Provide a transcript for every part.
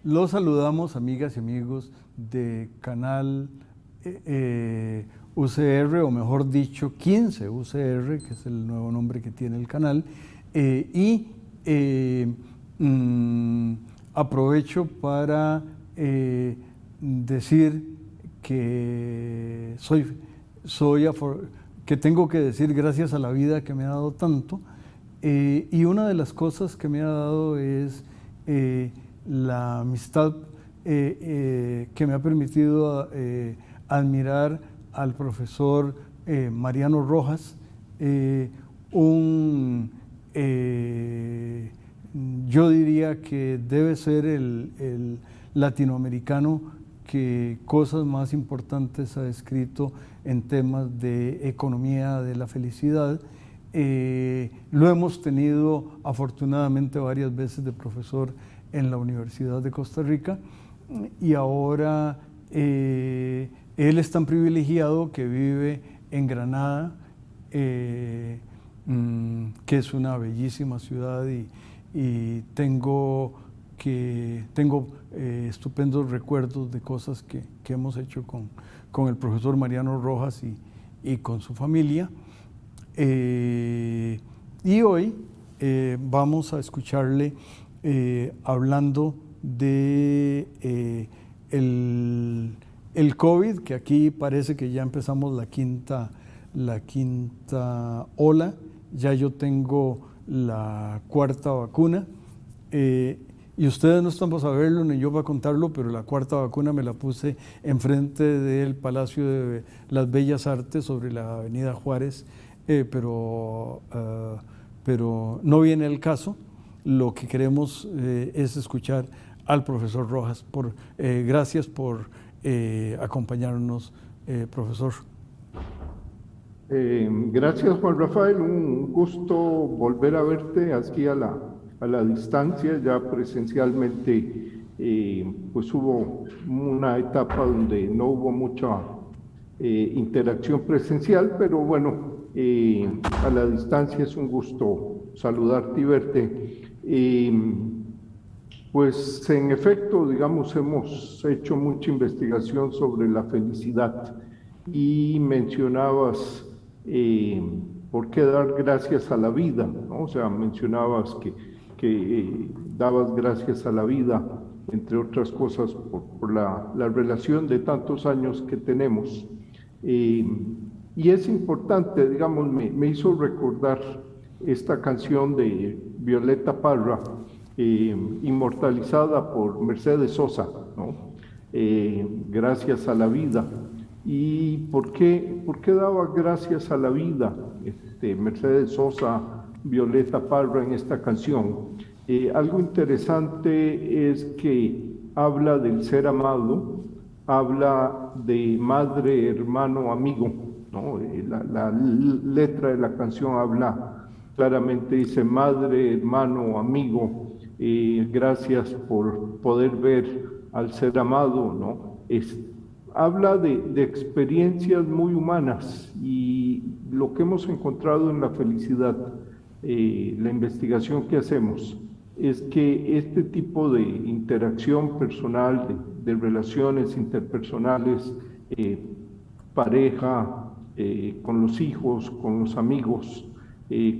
Los saludamos, amigas y amigos de Canal UCR, o mejor dicho, 15 UCR, que es el nuevo nombre que tiene el canal, aprovecho para decir que que tengo que decir gracias a la vida que me ha dado tanto, y una de las cosas que me ha dado es la amistad que me ha permitido admirar al profesor Mariano Rojas, yo diría que debe ser el latinoamericano que cosas más importantes ha escrito en temas de economía de la felicidad. Lo hemos tenido afortunadamente varias veces de profesor en la Universidad de Costa Rica, y ahora él es tan privilegiado que vive en Granada, que es una bellísima ciudad, y tengo estupendos recuerdos de cosas que hemos hecho con el profesor Mariano Rojas y con su familia. Y hoy vamos a escucharle hablando de el COVID, que aquí parece que ya empezamos la quinta ola. Ya yo tengo la cuarta vacuna, y ustedes no están para saberlo ni yo para contarlo, pero la cuarta vacuna me la puse enfrente del Palacio de las Bellas Artes sobre la Avenida Juárez, pero no viene el caso. Lo que queremos es escuchar al profesor Rojas. Gracias por acompañarnos, profesor. Gracias, Juan Rafael. Un gusto volver a verte aquí a la distancia. Ya presencialmente, pues hubo una etapa donde no hubo mucha interacción presencial, pero bueno, a la distancia es un gusto saludarte y verte. Pues en efecto, digamos, hemos hecho mucha investigación sobre la felicidad, y mencionabas por qué dar gracias a la vida, ¿no? O sea, mencionabas que dabas gracias a la vida, entre otras cosas, por la relación de tantos años que tenemos. Y es importante, digamos, me hizo recordar esta canción de Violeta Parra, inmortalizada por Mercedes Sosa, ¿no? Gracias a la vida. ¿Y por qué daba gracias a la vida Mercedes Sosa, Violeta Parra en esta canción? Algo interesante es que habla del ser amado, habla de madre, hermano, amigo, ¿no? La letra de la canción habla claramente, dice madre, hermano, amigo, gracias por poder ver al ser amado, ¿no? Habla de experiencias muy humanas, y lo que hemos encontrado en la felicidad, la investigación que hacemos, es que este tipo de interacción personal, de relaciones interpersonales, pareja, con los hijos, con los amigos,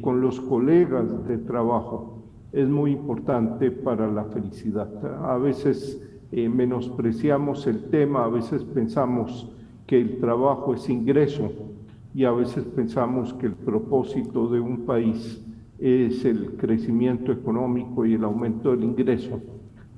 con los colegas de trabajo, es muy importante para la felicidad. A veces menospreciamos el tema, a veces pensamos que el trabajo es ingreso, y a veces pensamos que el propósito de un país es el crecimiento económico y el aumento del ingreso,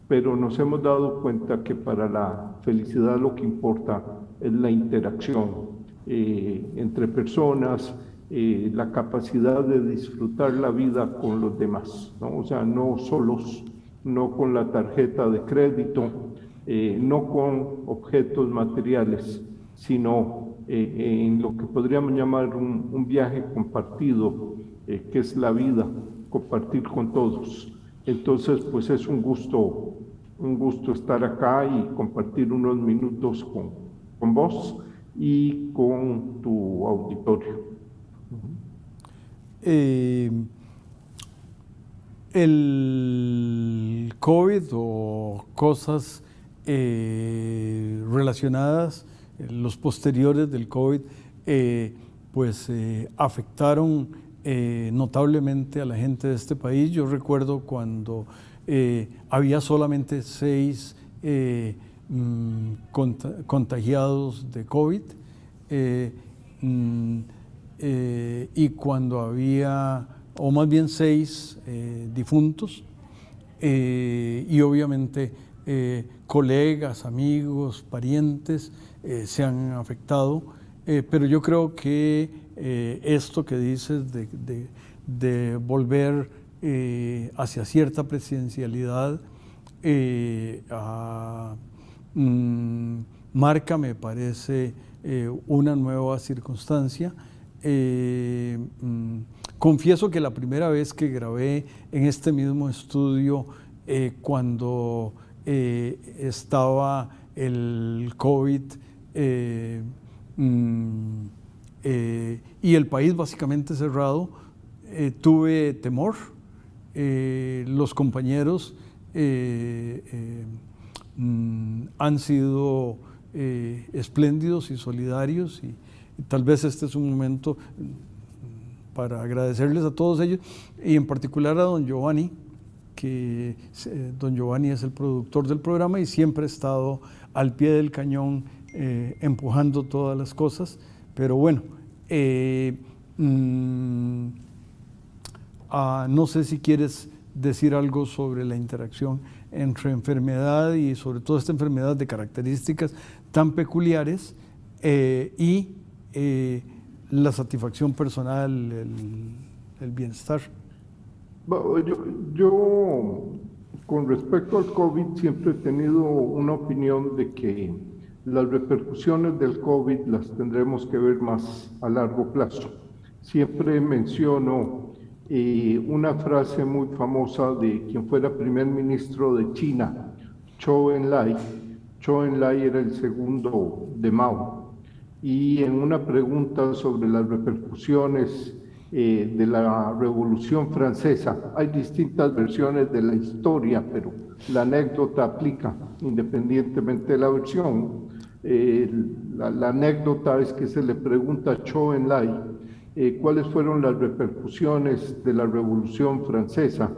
pero nos hemos dado cuenta que para la felicidad lo que importa es la interacción entre personas, la capacidad de disfrutar la vida con los demás, ¿no? O sea, no solos, no con la tarjeta de crédito, no con objetos materiales, sino en lo que podríamos llamar un viaje compartido, que es la vida, compartir con todos. Entonces, pues es un gusto estar acá y compartir unos minutos con vos y con tu auditorio. El COVID o cosas relacionadas, los posteriores del COVID, pues afectaron notablemente a la gente de este país. Yo recuerdo cuando había solamente 6 contagiados de COVID y cuando había, o más bien 6 difuntos, y obviamente colegas, amigos, parientes se han afectado, pero yo creo que esto que dices de volver hacia cierta presidencialidad marca, me parece, una nueva circunstancia. Confieso que la primera vez que grabé en este mismo estudio, cuando estaba el COVID y el país básicamente cerrado, tuve temor. Los compañeros han sido espléndidos y solidarios, y tal vez este es un momento para agradecerles a todos ellos, y en particular a don Giovanni, que don Giovanni es el productor del programa y siempre ha estado al pie del cañón empujando todas las cosas. Pero bueno, no sé si quieres decir algo sobre la interacción entre enfermedad y sobre todo esta enfermedad de características tan peculiares y la satisfacción personal, el bienestar. Yo, con respecto al COVID, siempre he tenido una opinión de que las repercusiones del COVID las tendremos que ver más a largo plazo. Siempre menciono una frase muy famosa de quien fuera primer ministro de China, Zhou Enlai. Zhou Enlai era el segundo de Mao, y en una pregunta sobre las repercusiones de la Revolución Francesa, hay distintas versiones de la historia, pero la anécdota aplica independientemente de la versión. La anécdota es que se le pregunta a Zhou Enlai cuáles fueron las repercusiones de la Revolución Francesa,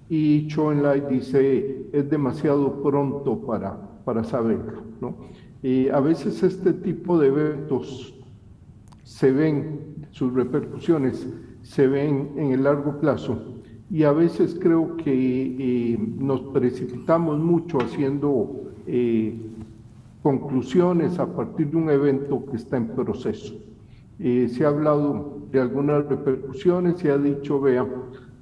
y Zhou Enlai dice: es demasiado pronto para saberlo, ¿no? A veces este tipo de eventos se ven, sus repercusiones se ven en el largo plazo, y a veces creo que nos precipitamos mucho haciendo conclusiones a partir de un evento que está en proceso. Se ha hablado de algunas repercusiones, se ha dicho, vean,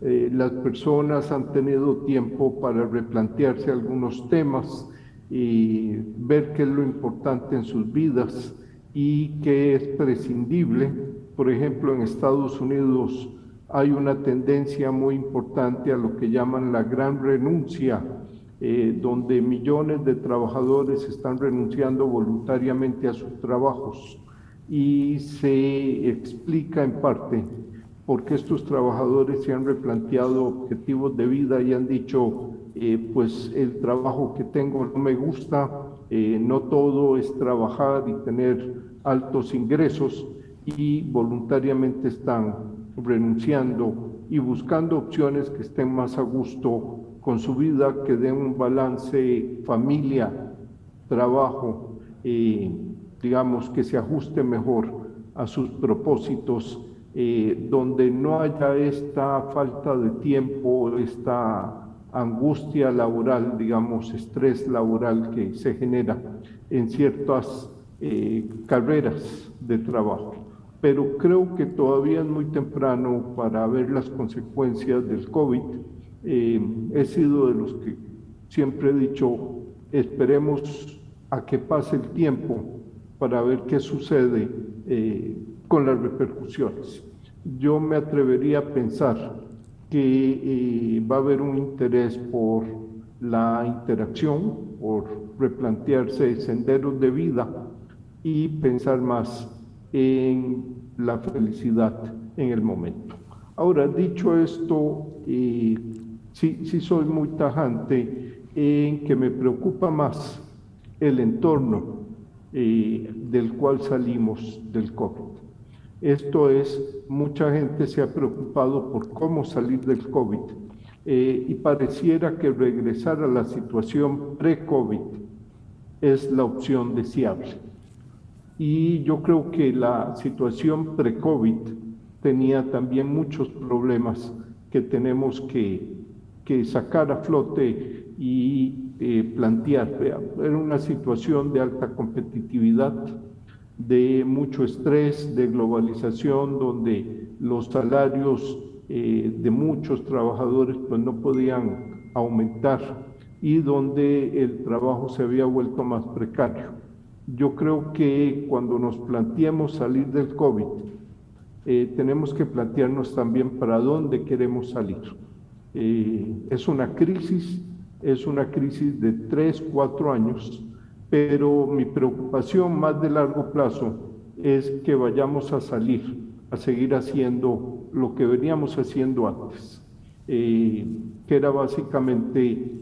las personas han tenido tiempo para replantearse algunos temas y ver qué es lo importante en sus vidas y qué es prescindible. Por ejemplo, en Estados Unidos hay una tendencia muy importante a lo que llaman la gran renuncia, donde millones de trabajadores están renunciando voluntariamente a sus trabajos, y se explica en parte porque estos trabajadores se han replanteado objetivos de vida y han dicho, pues el trabajo que tengo no me gusta, no todo es trabajar y tener altos ingresos, y voluntariamente están renunciando y buscando opciones que estén más a gusto con su vida, que den un balance familia, trabajo, digamos, que se ajuste mejor a sus propósitos, donde no haya esta falta de tiempo, esta angustia laboral, digamos, estrés laboral que se genera en ciertas carreras de trabajo. Pero creo que todavía es muy temprano para ver las consecuencias del COVID. He sido de los que siempre he dicho, esperemos a que pase el tiempo para ver qué sucede con las repercusiones. Yo me atrevería a pensar que va a haber un interés por la interacción, por replantearse senderos de vida y pensar más en la felicidad en el momento. Ahora, dicho esto, sí soy muy tajante en que me preocupa más el entorno del cual salimos del COVID. Esto es, mucha gente se ha preocupado por cómo salir del COVID y pareciera que regresar a la situación pre-COVID es la opción deseable. Y yo creo que la situación pre-COVID tenía también muchos problemas que tenemos que sacar a flote y plantear. Era una situación de alta competitividad, de mucho estrés, de globalización, donde los salarios de muchos trabajadores pues no podían aumentar y donde el trabajo se había vuelto más precario. Yo creo que cuando nos planteemos salir del COVID, tenemos que plantearnos también para dónde queremos salir. Es una crisis de 3, 4 años, pero mi preocupación más de largo plazo es que vayamos a seguir haciendo lo que veníamos haciendo antes, que era básicamente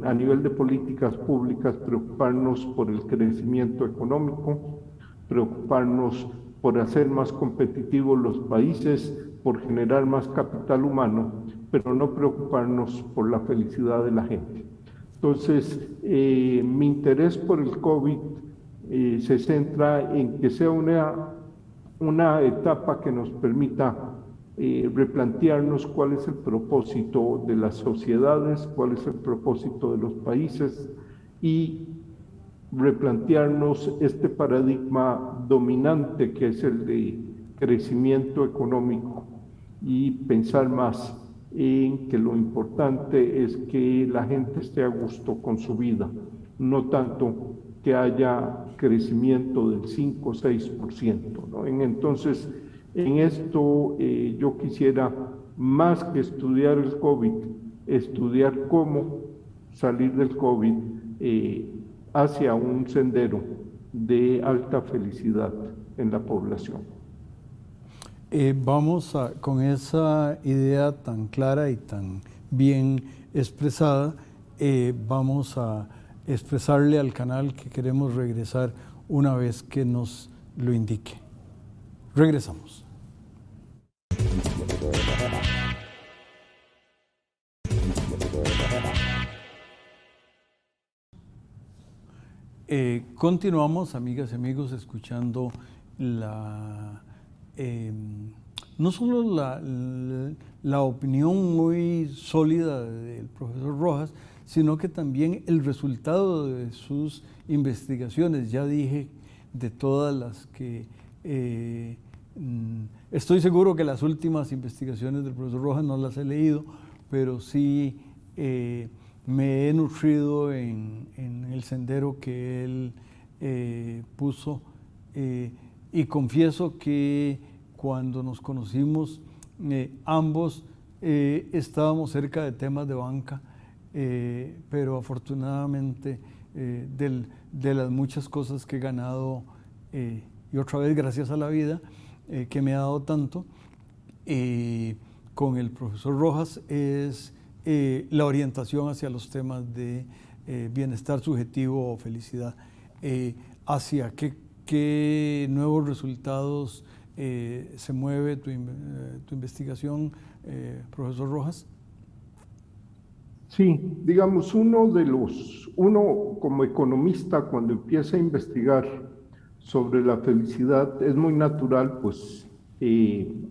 a nivel de políticas públicas preocuparnos por el crecimiento económico, preocuparnos por hacer más competitivos los países, por generar más capital humano, pero no preocuparnos por la felicidad de la gente. Entonces, mi interés por el COVID se centra en que sea una etapa que nos permita replantearnos cuál es el propósito de las sociedades, cuál es el propósito de los países y replantearnos este paradigma dominante que es el de crecimiento económico y pensar más en que lo importante es que la gente esté a gusto con su vida, no tanto que haya crecimiento del 5 o 6%, ¿no? Entonces, en esto yo quisiera, más que estudiar el COVID, estudiar cómo salir del COVID hacia un sendero de alta felicidad en la población. Con esa idea tan clara y tan bien expresada, vamos a expresarle al canal que queremos regresar una vez que nos lo indique. Regresamos. Continuamos, amigas y amigos, escuchando no solo la opinión muy sólida del profesor Rojas, sino que también el resultado de sus investigaciones. Ya dije de todas las que estoy seguro que las últimas investigaciones del profesor Rojas no las he leído, pero sí me he nutrido en el sendero que él puso y confieso que cuando nos conocimos ambos estábamos cerca de temas de banca, pero afortunadamente de las muchas cosas que he ganado y otra vez gracias a la vida que me ha dado tanto con el profesor Rojas es la orientación hacia los temas de bienestar subjetivo o felicidad. ¿Hacia qué nuevos resultados se mueve tu investigación, profesor Rojas? Sí, digamos, uno como economista, cuando empieza a investigar sobre la felicidad, es muy natural, pues,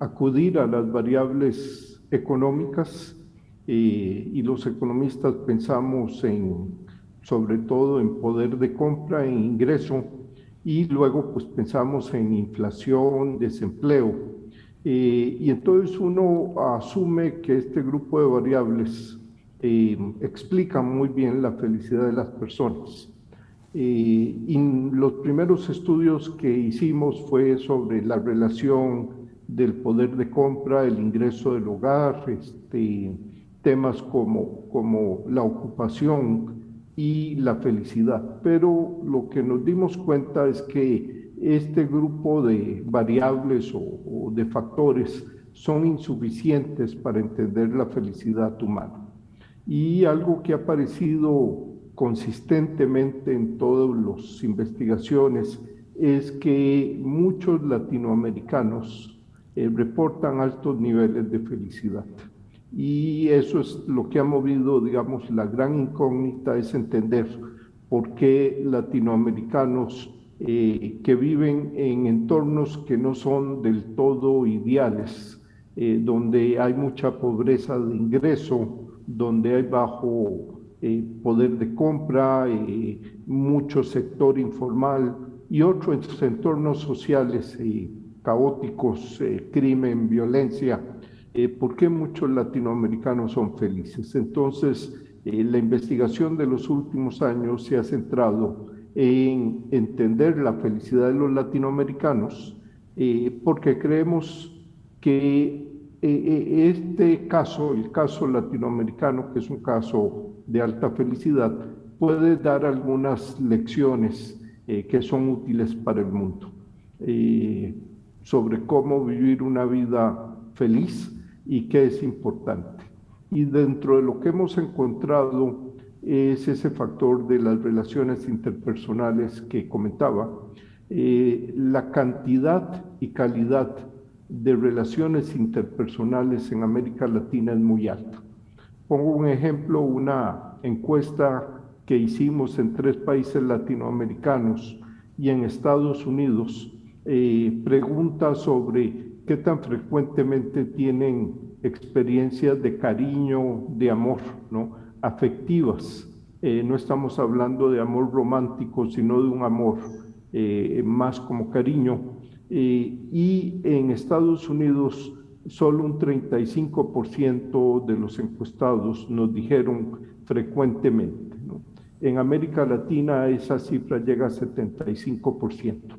acudir a las variables económicas, y los economistas pensamos sobre todo en poder de compra, en ingreso, y luego pues pensamos en inflación, desempleo, y entonces uno asume que este grupo de variables explican muy bien la felicidad de las personas. Y los primeros estudios que hicimos fue sobre la relación del poder de compra, el ingreso del hogar, temas como la ocupación y la felicidad. Pero lo que nos dimos cuenta es que este grupo de variables o de factores son insuficientes para entender la felicidad humana. Y algo que ha aparecido consistentemente en todas las investigaciones es que muchos latinoamericanos reportan altos niveles de felicidad. Y eso es lo que ha movido, digamos, la gran incógnita es entender por qué latinoamericanos que viven en entornos que no son del todo ideales, donde hay mucha pobreza de ingreso, donde hay bajo poder de compra, mucho sector informal y otros entornos sociales caóticos, crimen, violencia. ¿Por qué muchos latinoamericanos son felices? Entonces, la investigación de los últimos años se ha centrado en entender la felicidad de los latinoamericanos, porque creemos que este caso, el caso latinoamericano, que es un caso de alta felicidad, puede dar algunas lecciones que son útiles para el mundo, sobre cómo vivir una vida feliz y qué es importante. Y dentro de lo que hemos encontrado es ese factor de las relaciones interpersonales que comentaba, la cantidad y calidad de relaciones interpersonales en América Latina es muy alta. Pongo un ejemplo, una encuesta que hicimos en 3 países latinoamericanos y en Estados Unidos, pregunta sobre qué tan frecuentemente tienen experiencias de cariño, de amor, ¿no? Afectivas. No estamos hablando de amor romántico, sino de un amor más como cariño. Y en Estados Unidos solo un 35% de los encuestados nos dijeron frecuentemente, ¿no? En América Latina esa cifra llega a 75%.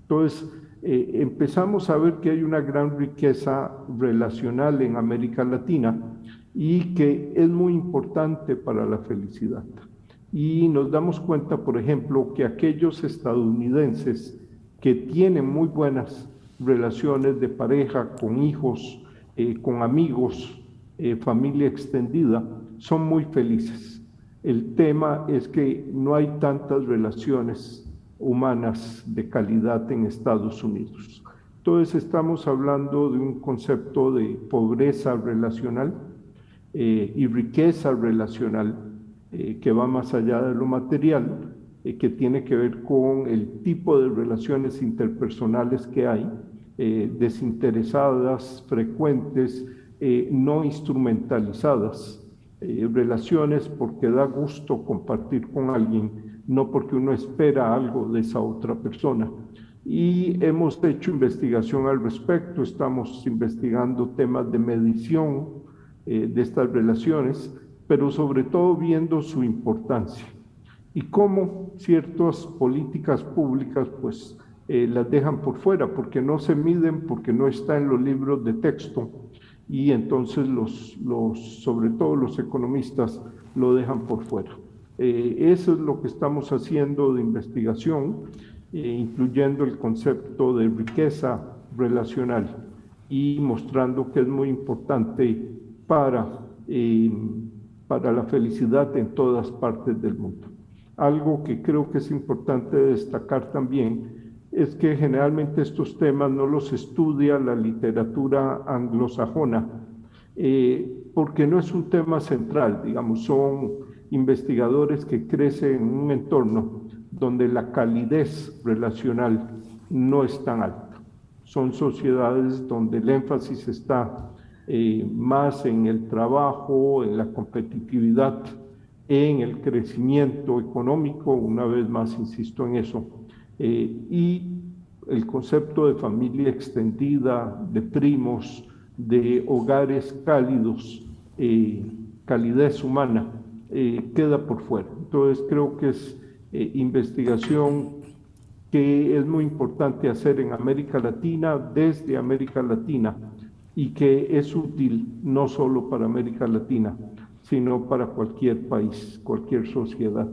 Entonces, empezamos a ver que hay una gran riqueza relacional en América Latina y que es muy importante para la felicidad. Y nos damos cuenta, por ejemplo, que aquellos estadounidenses que tienen muy buenas relaciones de pareja, con hijos, con amigos, familia extendida, son muy felices. El tema es que no hay tantas relaciones humanas de calidad en Estados Unidos. Entonces estamos hablando de un concepto de pobreza relacional y riqueza relacional que va más allá de lo material, que tiene que ver con el tipo de relaciones interpersonales que hay, desinteresadas, frecuentes, no instrumentalizadas, relaciones porque da gusto compartir con alguien, no porque uno espera algo de esa otra persona. Y hemos hecho investigación al respecto, estamos investigando temas de medición de estas relaciones, pero sobre todo viendo su importancia y cómo ciertas políticas públicas pues las dejan por fuera porque no se miden, porque no está en los libros de texto y entonces sobre todo los economistas lo dejan por fuera. Eso es lo que estamos haciendo de investigación, incluyendo el concepto de riqueza relacional y mostrando que es muy importante para la felicidad en todas partes del mundo. Algo que creo que es importante destacar también es que generalmente estos temas no los estudia la literatura anglosajona, porque no es un tema central, digamos, son investigadores que crecen en un entorno donde la calidez relacional no es tan alta. Son sociedades donde el énfasis está más en el trabajo, en la competitividad, en el crecimiento económico, una vez más insisto en eso, y el concepto de familia extendida, de primos, de hogares cálidos, calidez humana, queda por fuera. Entonces creo que es investigación que es muy importante hacer en América Latina, desde América Latina, y que es útil no solo para América Latina, sino para cualquier país, cualquier sociedad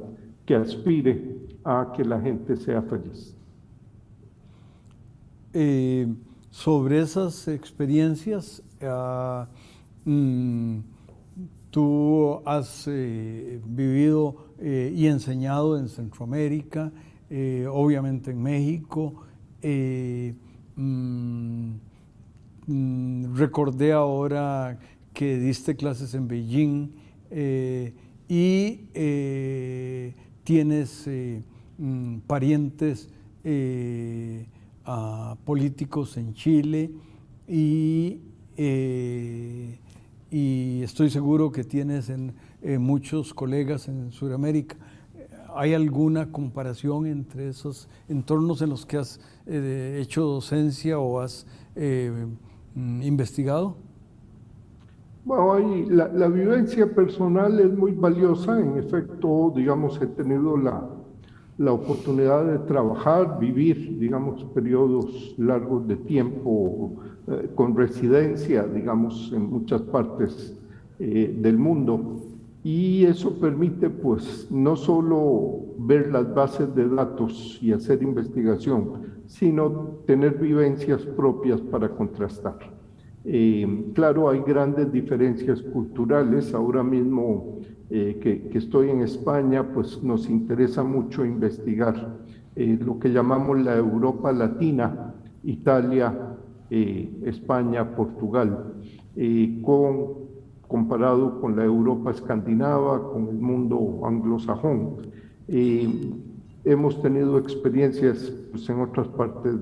que aspire a que la gente sea feliz. Sobre esas experiencias, tú has vivido y enseñado en Centroamérica, obviamente en México. Recordé ahora que diste clases en Beijing y tienes parientes políticos en Chile y estoy seguro que tienes muchos colegas en Sudamérica. ¿Hay alguna comparación entre esos entornos en los que has hecho docencia o has investigado? Bueno, la vivencia personal es muy valiosa. En efecto, digamos, he tenido la oportunidad de trabajar, vivir, digamos, periodos largos de tiempo con residencia, digamos, en muchas partes del mundo. Y eso permite, pues, no solo ver las bases de datos y hacer investigación, sino tener vivencias propias para contrastar. Claro, hay grandes diferencias culturales. Ahora mismo que estoy en España, pues nos interesa mucho investigar lo que llamamos la Europa Latina, Italia, España, Portugal, comparado con la Europa escandinava, con el mundo anglosajón. Hemos tenido experiencias pues, en otras partes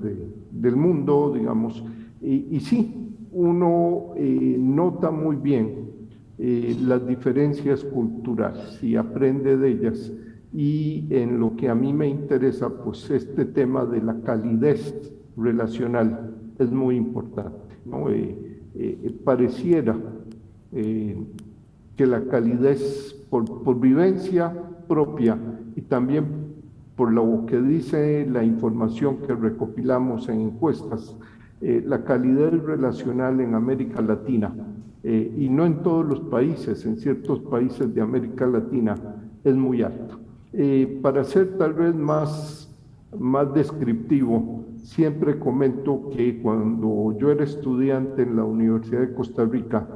del mundo, digamos, y sí, uno nota muy bien las diferencias culturales y aprende de ellas. Y en lo que a mí me interesa, pues este tema de la calidez relacional es muy importante, ¿no? Pareciera que la calidez por vivencia propia y también por lo que dice la información que recopilamos en encuestas, la calidez relacional en América Latina, y no en todos los países, en ciertos países de América Latina, es muy alta. Para ser tal vez más descriptivo, siempre comento que cuando yo era estudiante en la Universidad de Costa Rica,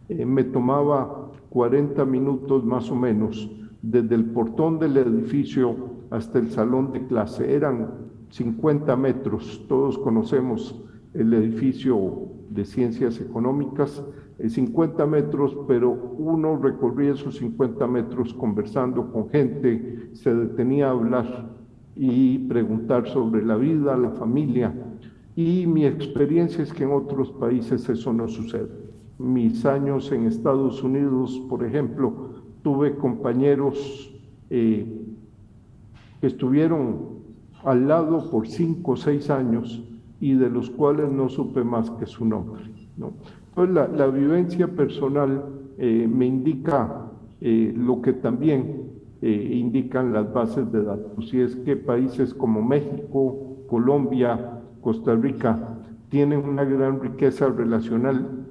me tomaba 40 minutos más o menos desde el portón del edificio hasta el salón de clase. Eran 50 metros, todos conocemos el edificio de Ciencias Económicas, 50 metros, pero uno recorría esos 50 metros conversando con gente, se detenía a hablar y preguntar sobre la vida, la familia. Y mi experiencia es que en otros países eso no sucede. Mis años en Estados Unidos, por ejemplo, tuve compañeros que estuvieron al lado por 5 o 6 años y de los cuales no supe más que su nombre, ¿no? Entonces, la vivencia personal me indica lo que también indican las bases de datos, y es que países como México, Colombia, Costa Rica tienen una gran riqueza relacional,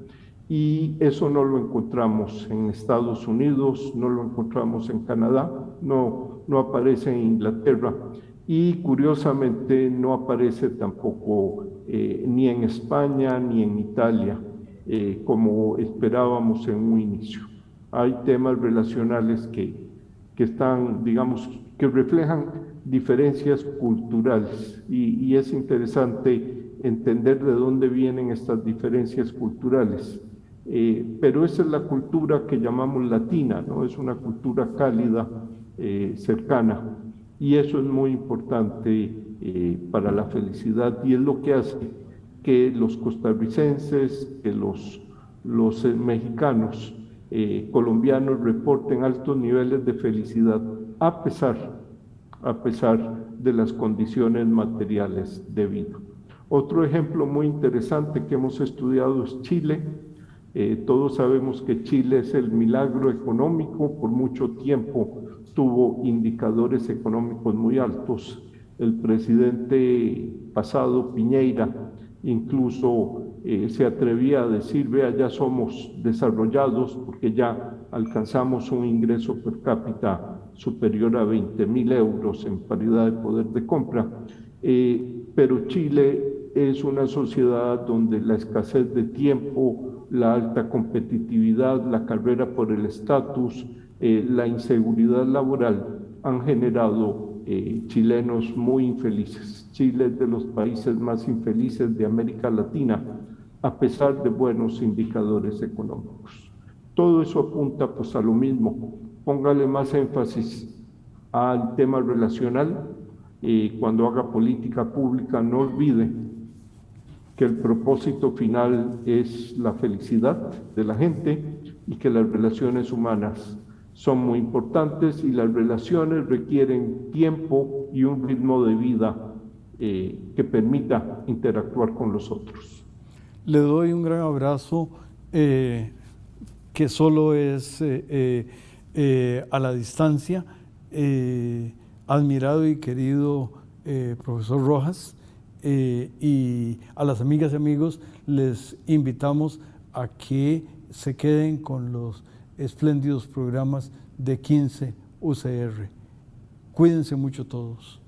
y eso no lo encontramos en Estados Unidos, no lo encontramos en Canadá, no aparece en Inglaterra, y curiosamente no aparece tampoco ni en España ni en Italia, como esperábamos en un inicio. Hay temas relacionales que están, digamos, que reflejan diferencias culturales, y es interesante entender de dónde vienen estas diferencias culturales. Pero esa es la cultura que llamamos latina, ¿no? Es una cultura cálida, cercana, y eso es muy importante para la felicidad, y es lo que hace que los costarricenses, que los mexicanos, colombianos reporten altos niveles de felicidad a pesar de las condiciones materiales de vida. Otro ejemplo muy interesante que hemos estudiado es Chile. Todos sabemos que Chile es el milagro económico. Por mucho tiempo tuvo indicadores económicos muy altos. El presidente pasado, Piñera, incluso se atrevía a decir, vea, ya somos desarrollados porque ya alcanzamos un ingreso per cápita superior a 20.000 euros en paridad de poder de compra. Pero Chile es una sociedad donde la escasez de tiempo, la alta competitividad, la carrera por el estatus, la inseguridad laboral han generado chilenos muy infelices. Chile es de los países más infelices de América Latina, a pesar de buenos indicadores económicos. Todo eso apunta pues a lo mismo. Póngale más énfasis al tema relacional. Cuando haga política pública, no olvide que el propósito final es la felicidad de la gente y que las relaciones humanas son muy importantes y las relaciones requieren tiempo y un ritmo de vida que permita interactuar con los otros. Le doy un gran abrazo que solo es a la distancia. Admirado y querido profesor Rojas, y a las amigas y amigos les invitamos a que se queden con los espléndidos programas de 15 UCR. Cuídense mucho todos.